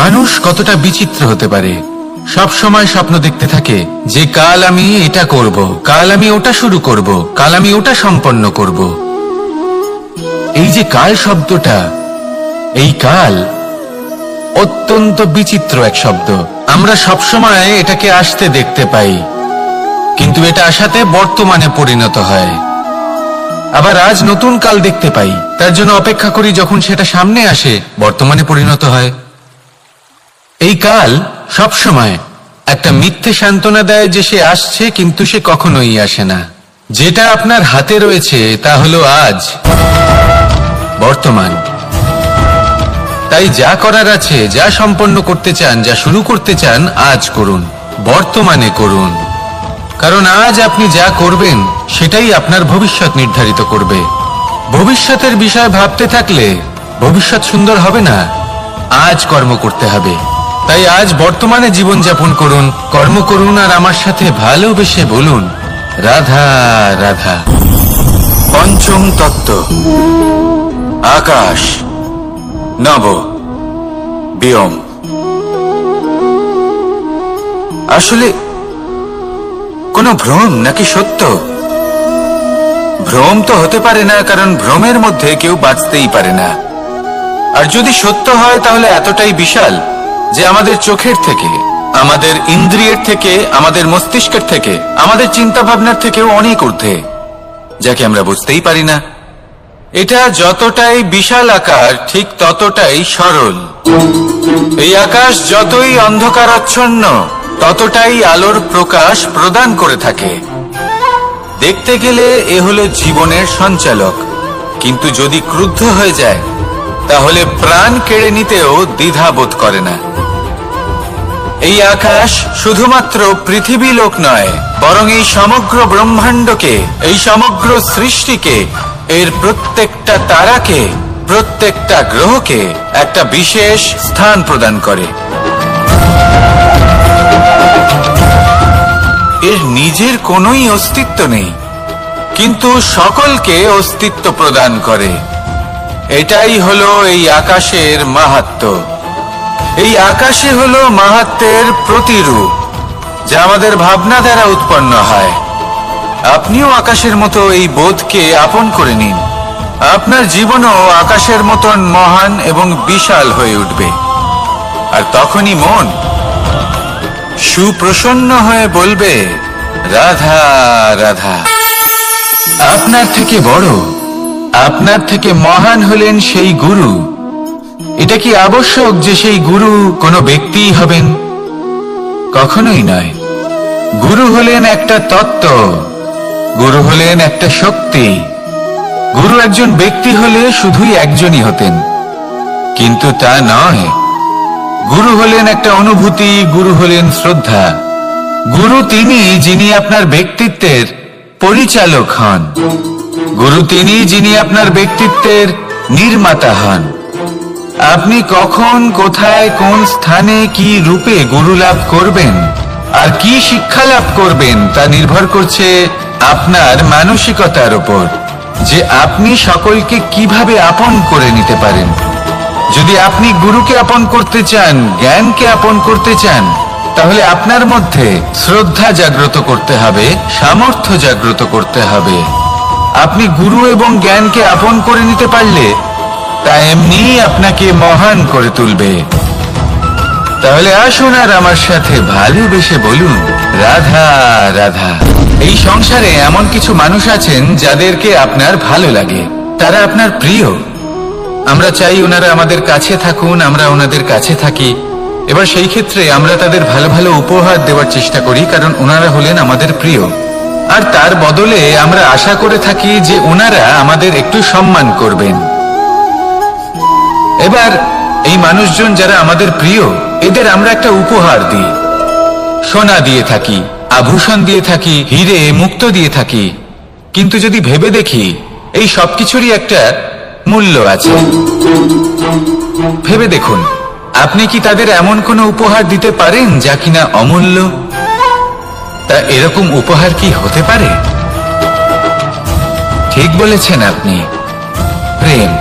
মানুষ কতটা বিচিত্র হতে পারে। সব সময় স্বপ্ন দেখতে থাকে যে কাল আমি এটা করব, কাল আমি ওটা শুরু করব, কাল আমি ওটা সম্পন্ন করব। এই যে কাল শব্দটা, এই কাল অত্যন্ত বিচিত্র এক শব্দ। আমরা সব সময় এটাকে আসতে দেখতে পাই, কিন্তু এটা আসাতে বর্তমানে পরিণত হয়। আবার আজ নতুন কাল দেখতে পাই, তার জন্য অপেক্ষা করি, যখন সেটা সামনে আসে বর্তমানে পরিণত হয়। এই কাল সব সময় একটা মিথ্যে সান্ত্বনা দেয় যে সে আসছে, কিন্তু সে কখনোই আসে না। যেটা আপনার হাতে রয়েছে তা হলো আজ, বর্তমান। তাই যা করার আছে, যা সম্পন্ন করতে চান, যা শুরু করতে চান, আজ করুন, বর্তমানে করুন। কারণ আজ আপনি যা করবেন সেটাই আপনার ভবিষ্যৎ নির্ধারিত করবে। ভবিষ্যতের বিষয় ভাবতে থাকলে ভবিষ্যৎ সুন্দর হবে না। আজ কর্ম করতে হবে। তাই আজ বর্তমানে জীবনযাপন করুন, কর্ম করুন, আর আমার সাথে ভালোবেসে বলুন রাধা রাধা। পঞ্চম তত্ত্ব, আকাশ, নব, ব্যোম। আসলে কোনো ভ্রম নাকি সত্য? ভ্রম তো হতে পারে না, কারণ ভ্রমের মধ্যে কেউ বাঁচতেই পারে না। আর যদি সত্য হয় তাহলে এতটাই বিশাল যে আমাদের চোখের থেকে, আমাদের ইন্দ্রিয়ের থেকে, আমাদের মস্তিষ্কের থেকে, আমাদের চিন্তা ভাবনার থেকেও অনেক ঊর্ধ্বে, যাকে আমরা বুঝতেই পারি না। এটা যতটাই বিশাল আকার, ঠিক ততটাই সরল। এই আকাশ যতই অন্ধকারাচ্ছন্ন, ততটাই আলোর প্রকাশ প্রদান করে থাকে। দেখতে গেলে এ হলো জীবনের সঞ্চালক, কিন্তু যদি ক্রুদ্ধ হয়ে যায় তাহলে প্রাণ কেড়ে নিতেও দ্বিধাবোধ করে না। এই আকাশ শুধুমাত্র পৃথিবী লোক নয়, বরং এই সমগ্র ব্রহ্মাণ্ডকে, এই সমগ্র সৃষ্টিকে, এর প্রত্যেকটা তারাকে, প্রত্যেকটা গ্রহকে একটা বিশেষ স্থান প্রদান করে। এর নিজের কোনোই অস্তিত্ব নেই, কিন্তু সকলকে অস্তিত্ব প্রদান করে। এটাই হলো এই আকাশের মাহাত্ম্য। এই আকাশে হলো মাহাত্ম্যের প্রতিরূপ, যা আমাদের ভাবনা দ্বারা উৎপন্ন হয়। আপনিও আকাশের মতো এই বোধকে আপন করে নিন। আপনার জীবনও আকাশের মতন মহান এবং বিশাল হয়ে উঠবে। আর তখনই মন সুপ্রসন্ন হয়ে বলবে রাধা রাধা। আপনার থেকে বড়, আপনার থেকে মহান হলেন সেই গুরু। এটা কি আবশ্যক যে সেই গুরু কোনো ব্যক্তিই হবেন? কখনোই নয়। গুরু হলেন একটা তত্ত্ব, গুরু হলেন একটা শক্তি। গুরু একজন ব্যক্তি হলে শুধুই একজনই হতেন, কিন্তু তা নয়। গুরু হলেন একটা অনুভূতি, গুরু হলেন শ্রদ্ধা। গুরু তিনি যিনি আপনার ব্যক্তিত্বের পরিচালক হন। গুরু তিনি যিনি আপনার ব্যক্তিত্বের নির্মাতা হন। আপনি কখন, কোথায়, কোন স্থানে, কি রূপে গুরু লাভ করবেন আর কি শিক্ষা লাভ করবেন তা নির্ভর করছে আপনার মানসিকতার উপর, যে আপনি সকলকে কিভাবে আপন করে নিতে পারেন। যদি আপনি গুরুকে আপন করতে চান, জ্ঞানকে আপন করতে চান, তাহলে আপনার মধ্যে শ্রদ্ধা জাগ্রত করতে হবে, সামর্থ্য জাগ্রত করতে হবে। আপনি গুরু এবং জ্ঞানকে আপন করে নিতে পারলে তা এমনিই আপনাকে মহান করে তুলবে। তাহলে আসুন আর আমার সাথে ভালোবেসে বলুন রাধা রাধা। এই সংসারে এমন কিছু মানুষ আছেন যাদেরকে আপনার ভালো লাগে, তারা আপনার প্রিয়। আমরা চাই ওনারা আমাদের কাছে থাকুন, আমরা ওনাদের কাছে থাকি। এবার সেই ক্ষেত্রে আমরা তাদের ভালো ভালো উপহার দেওয়ার চেষ্টা করি, কারণ ওনারা হলেন আমাদের প্রিয়। আর তার বদলে আমরা আশা করে থাকি যে ওনারা আমাদের একটু সম্মান করবেন। এবার এই মানুষজন যারা আমাদের প্রিয়, এদের আমরা একটা উপহার দিই। সোনা দিয়ে থাকি, আভূষণ দিয়ে থাকি, হিরে মুক্ত দিয়ে থাকি। কিন্তু যদি ভেবে দেখি, এই সবকিছুরই একটা মূল্য আছে। ভেবে দেখুন, আপনি কি তাদের এমন কোনো উপহার দিতে পারেন যা কিনা অমূল্য? তা এরকম উপহার কি হতে পারে? ঠিক বলেছেন আপনি, প্রেম।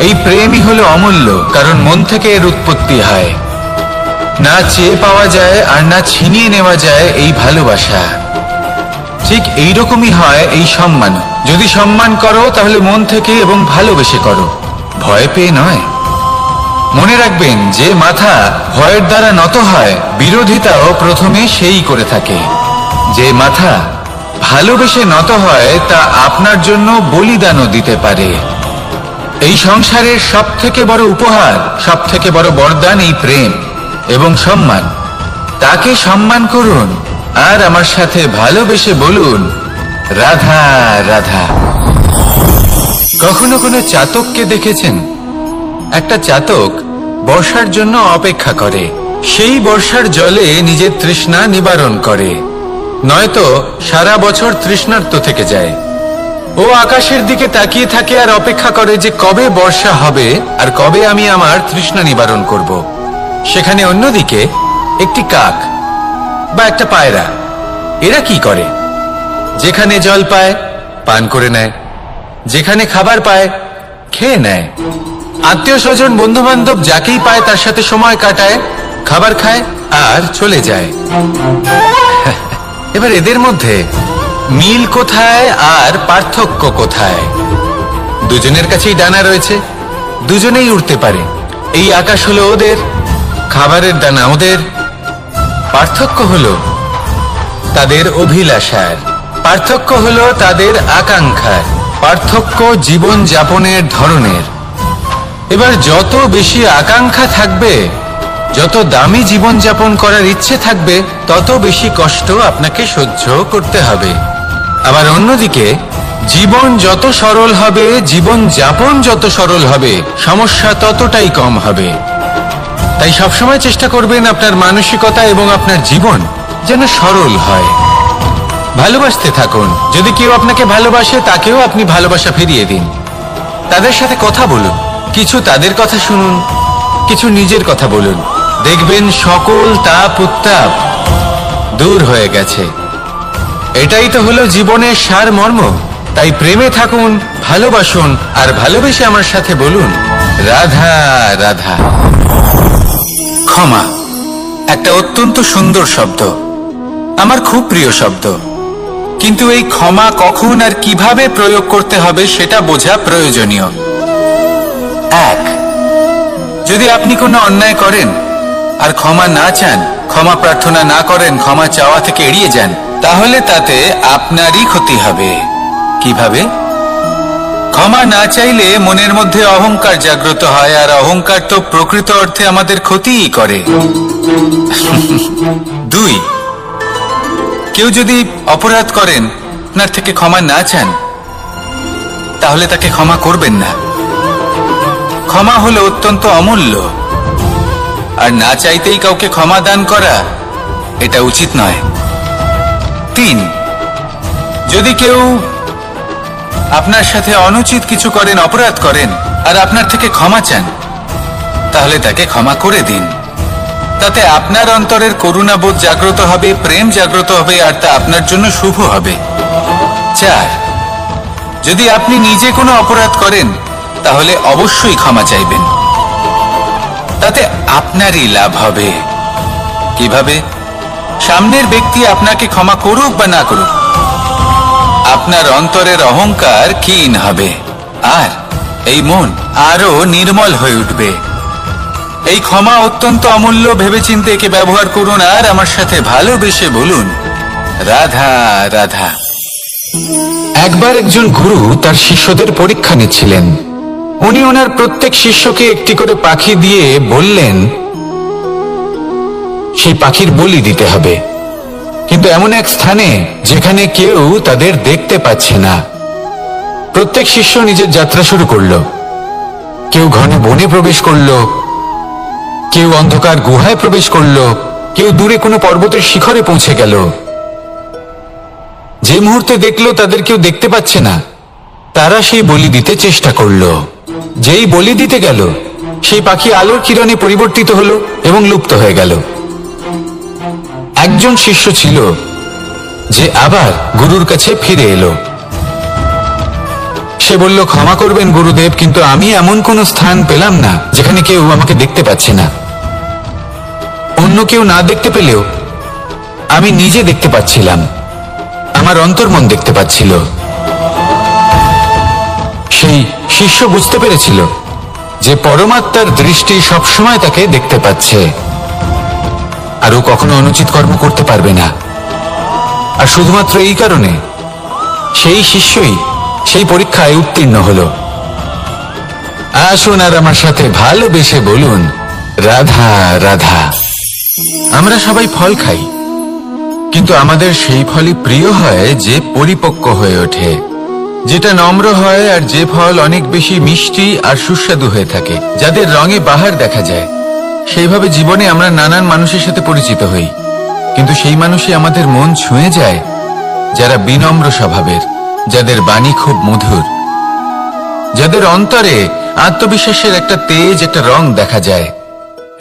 এই প্রেমই হলো অমূল্য, কারণ মন থেকে এর উৎপত্তি হয়। না চেয়ে পাওয়া যায় আর না ছিনিয়ে নেওয়া যায় এই ভালোবাসা। ঠিক এইরকমই হয় এই সম্মান। যদি সম্মান করো তাহলে মন থেকে এবং ভালোবেসে করো, ভয় পেয়ে নয়। মনে রাখবেন, যে মাথা ভয়ের দ্বারা নত হয়, বিরোধিতাও প্রথমে সেই করে থাকে। যে মাথা ভালোবেসে নত হয়, তা আপনার জন্য বলিদানও দিতে পারে। এই সংসারের সব থেকে বড় উপহার, সব থেকে বড় বরদান এই প্রেম এবং সম্মান। তাকে সম্মান করুন আর আমার সাথে ভালোবেসে বলুন, রাধা রাধা। কখনো কোনো চাতককে দেখেছেন? একটা চাতক বর্ষার জন্য অপেক্ষা করে, সেই বর্ষার জলে নিজের তৃষ্ণা নিবারণ করে, নয়তো সারা বছর তৃষ্ণার্ত থেকে যায়। ও আকাশের দিকে তাকিয়ে থাকে আর অপেক্ষা করে যে কবে বর্ষা হবে আর কবে আমি আমার তৃষ্ণা নিবারণ করব। সেখানে অন্যদিকে একটি কাক বা একটা পায়রা, এরা কি করে? যেখানে জল পায় পান করে নেয়, যেখানে খাবার পায় খেয়ে নেয়, আত্মীয় স্বজন বন্ধু বান্ধব যাকেই পায় তার সাথে সময় কাটায়, খাবার খায় আর চলে যায়। এবার এদের মধ্যে মিল কোথায় আর পার্থক্য কোথায়? দুজনের কাছেই ডানা রয়েছে, দুজনেই উড়তে পারে। এই আকাশ হলো ওদের, খাবারের দানা ওদের। পার্থক্য হলো তাদের অভিলাষার, পার্থক্য হলো তাদের আকাঙ্ক্ষার, পার্থক্য জীবন যাপনের ধরনের। এবার যত বেশি আকাঙ্ক্ষা থাকবে, যত দামি জীবন যাপন করার ইচ্ছে থাকবে, তত বেশি কষ্ট আপনাকে সহ্য করতে হবে। আবার অন্যদিকে জীবন যত সরল হবে, জীবন যাপন যত সরল হবে, সমস্যা ততটাই কম হবে। তাই সবসময় চেষ্টা করবেন আপনার মানসিকতা এবং আপনার জীবন যেন সরল হয়। ভালোবাসতে থাকুন। যদি কেউ আপনাকে ভালোবাসে, তাকেও আপনি ভালোবাসা ফিরিয়ে দিন। তাদের সাথে কথা বলুন, কিছু তাদের কথা শুনুন, কিছু নিজের কথা বলুন। দেখবেন সকল তাপ উত্তাপ দূর হয়ে গেছে। এটাই তো হলো জীবনের সারমর্ম। তাই প্রেমে থাকুন, ভালোবাসুন, আর ভালোবেসে আমার সাথে বলুন, রাধা রাধা। ক্ষমা একটা অত্যন্ত সুন্দর শব্দ, আমার খুব প্রিয় শব্দ। কিন্তু এই ক্ষমা কখন আর কিভাবে প্রয়োগ করতে হবে সেটা বোঝা প্রয়োজনীয়। এক, যদি আপনি কোনো অন্যায় করেন আর ক্ষমা না চান, ক্ষমা প্রার্থনা না করেন, ক্ষমা চাওয়া থেকে এড়িয়ে যান, তাহলে তাতে আপনারই ক্ষতি হবে। কিভাবে? ক্ষমা না চাইলে মনের মধ্যে অহংকার জাগ্রত হয়, আর অহংকার তো প্রকৃত অর্থে আমাদের ক্ষতিই করে। দুই, কেউ যদি অপরাধ করেন, আপনার থেকে ক্ষমা না চান, তাহলে তাকে ক্ষমা করবেন না। ক্ষমা হলো অত্যন্ত অমূল্য, আর না চাইতেই কাউকে ক্ষমা দান করা এটা উচিত নয়। তিন, যদি কেউ আপনার সাথে অনুচিত কিছু করেন, অপরাধ করেন, আর আপনার থেকে ক্ষমা চান, তাহলে তাকে ক্ষমা করে দিন। তাতে আপনার অন্তরের করুণাবোধ জাগ্রত হবে, প্রেম জাগ্রত হবে, আর তা আপনার জন্য শুভ হবে। চার, যদি আপনি নিজে কোনো অপরাধ করেন, তাহলে অবশ্যই ক্ষমা চাইবেন। তাতে আপনারই লাভ হবে। কিভাবে? সামনের ব্যক্তি আপনাকে ক্ষমা করুক বা না করুক, আপনার অন্তরের অহংকার ক্ষীণ হবে, আর এই মন আরো নির্মল হয়ে উঠবে। এই ক্ষমা অত্যন্ত অমূল্য, ভেবেচিন্তে একে ব্যবহার করুন, আর আমার সাথে ভালোবেসে বলুন, রাধা রাধা। একবার একজন গুরু তার শিষ্যদের পরীক্ষা নিচ্ছিলেন। উনি ওনার প্রত্যেক শিষ্যকে একটি করে পাখি দিয়ে বললেন, সেই পাখির বলি দিতে হবে, কিন্তু এমন এক স্থানে যেখানে কেউ তাদের দেখতে পাচ্ছে না। প্রত্যেক শিষ্য নিজের যাত্রা শুরু করলো। কেউ ঘন বনে প্রবেশ করলো, কেউ অন্ধকার গুহায় প্রবেশ করলো, কেউ দূরে কোনো পর্বতের শিখরে পৌঁছে গেল। যে মুহূর্তে দেখলো তাদের কেউ দেখতে পাচ্ছে না, তারা সেই বলি দিতে চেষ্টা করলো। যেই বলি দিতে গেল, সেই পাখি আলোর কিরণে পরিবর্তিত হলো এবং লুপ্ত হয়ে গেল। একজন শিষ্য ছিল যে আবার গুরুর কাছে ফিরে এলো। সে বলল, ক্ষমা করবেন গুরুদেব, কিন্তু আমি এমন কোনো স্থান পেলাম না যেখানে কেউ আমাকে দেখতে পাচ্ছে না। অন্য কেউ না দেখতে পেলেও আমি নিজে দেখতে পাচ্ছিলাম, আমার অন্তর্মন দেখতে পাচ্ছিল। সেই শিষ্য বুঝতে পেরেছিল যে পরমাত্মার দৃষ্টি সবসময় তাকে দেখতে পাচ্ছে, আর ও কখনো অনুচিত কর্ম করতে পারবে না। আর শুধুমাত্র এই কারণে সেই শিষ্যই সেই পরীক্ষায় উত্তীর্ণ হল। আসুন আর আমার সাথে ভালোবেসে বলুন, রাধা রাধা। আমরা সবাই ফল খাই, কিন্তু আমাদের সেই ফলই প্রিয় হয় যে পরিপক্ক হয়ে ওঠে, যেটা নম্র হয়, আর যে ফল অনেক বেশি মিষ্টি আর সুস্বাদু হয়ে থাকে, যাদের রঙে বাহার দেখা যায়। সেইভাবে জীবনে আমরা নানান মানুষের সাথে পরিচিত হই, কিন্তু সেই মানুষই আমাদের মন ছুঁয়ে যায় যারা বিনম্র স্বভাবের, যাদের বাণী খুব মধুর, যাদের অন্তরে আত্মবিশ্বাসের একটা তেজ, একটা রং দেখা যায়।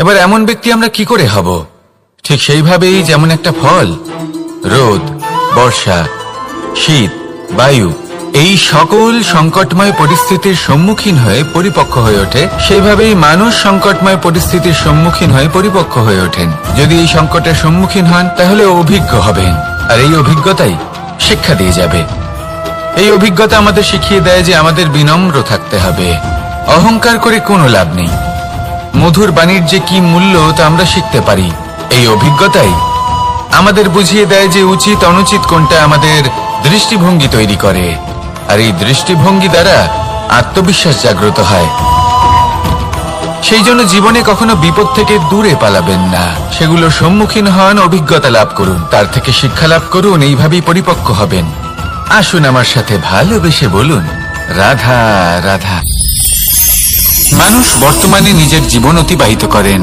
এবার এমন ব্যক্তি আমরা কি করে হব? ঠিক সেইভাবেই যেমন একটা ফল রোদ, বর্ষা, শীত, বায়ু এই সকল সংকটময় পরিস্থিতির সম্মুখীন হয়ে পরিপক্ক হয়ে ওঠে, সেইভাবেই মানুষ সংকটময় পরিস্থিতির সম্মুখীন হয়ে পরিপক্ক হয়ে ওঠেন। যদি এই সংকটের সম্মুখীন হন তাহলে অভিজ্ঞ হবেন, আর এই অভিজ্ঞতাই শিক্ষা দিয়ে যাবে। এই অভিজ্ঞতা আমাদের শিখিয়ে দেয় যে আমাদের বিনম্র থাকতে হবে। অহংকার করে কোনো লাভ নেই। মধুর বাণীর যে কি মূল্য তা আমরা শিখতে পারি। এই অভিজ্ঞতাই আমাদের বুঝিয়ে দেয় যে উচিত অনুচিত কোনটা, আমাদের দৃষ্টিভঙ্গি তৈরি করে, আর এই দৃষ্টিভঙ্গি দ্বারা আত্মবিশ্বাস জাগ্রত হয়। সেই জন্য জীবনে কখনো বিপদ থেকে দূরে পালাবেন না, সেগুলোর সম্মুখীন হন, অভিজ্ঞতা লাভ করুন, তার থেকে শিক্ষা লাভ করুন, এইভাবেই পরিপক্ক হবেন। আসুন আমার সাথে ভালোবেসে বলুন, রাধা রাধা। মানুষ বর্তমানে নিজের জীবন অতিবাহিত করেন,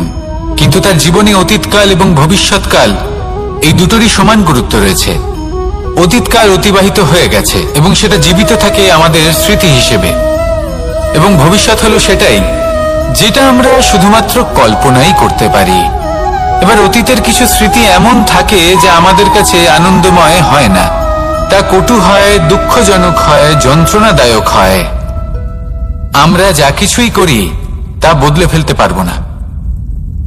কিন্তু তার জীবনে অতীতকাল এবং ভবিষ্যৎকাল এই দুটোরই সমান গুরুত্ব রয়েছে। অতীতকাল অতিবাহিত হয়ে গেছে এবং সেটা জীবিত থাকে আমাদের স্মৃতি হিসেবে, এবং ভবিষ্যৎ হলো সেটাই যেটা আমরা শুধুমাত্র কল্পনাই করতে পারি। এবার অতীতের কিছু স্মৃতি এমন থাকে যা আমাদের কাছে আনন্দময় হয় না, তা কটু হয়, দুঃখজনক হয়, যন্ত্রণাদায়ক হয়। আমরা যা কিছুই করি তা বদলে ফেলতে পারবো না,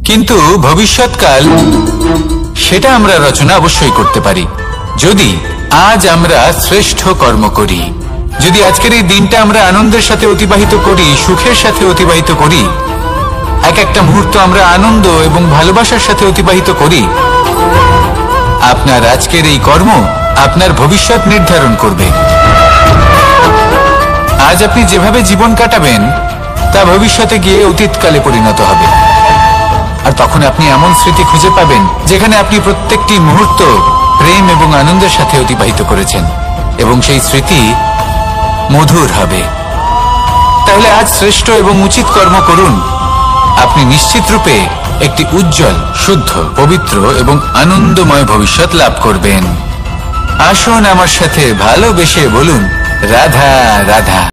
কিন্তু ভবিষ্যৎকাল সেটা আমরা রচনা অবশ্যই করতে পারি, যদি আজ আমরা শ্রেষ্ঠ কর্ম করি। যদি আজকের এই দিনটা আমরা আনন্দের সাথে অতিবাহিত করি, সুখের সাথে অতিবাহিত করি, এক একটা মুহূর্ত আমরা আনন্দ এবং ভালোবাসার সাথে অতিবাহিত করি, আপনার আজকের এই কর্ম আপনার ভবিষ্যৎ নির্ধারণ করবে। আজ আপনি যেভাবে জীবন কাটাবেন তা ভবিষ্যতে গিয়ে অতীতকালে পরিণত হবে, আর তখন আপনি এমন স্মৃতি খুঁজে পাবেন যেখানে আপনি প্রত্যেকটি মুহূর্ত প্রেম এবং আনন্দের সাথে অতিবাহিত করেছেন, এবং সেই স্মৃতি মধুর হবে। তাহলে আজ শ্রেষ্ঠ এবং উচিত কর্ম করুন, আপনি নিশ্চিত রূপে একটি উজ্জ্বল, শুদ্ধ, পবিত্র এবং আনন্দময় ভবিষ্যৎ লাভ করবেন। আসুন আমার সাথে ভালোবেসে বলুন, রাধা রাধা।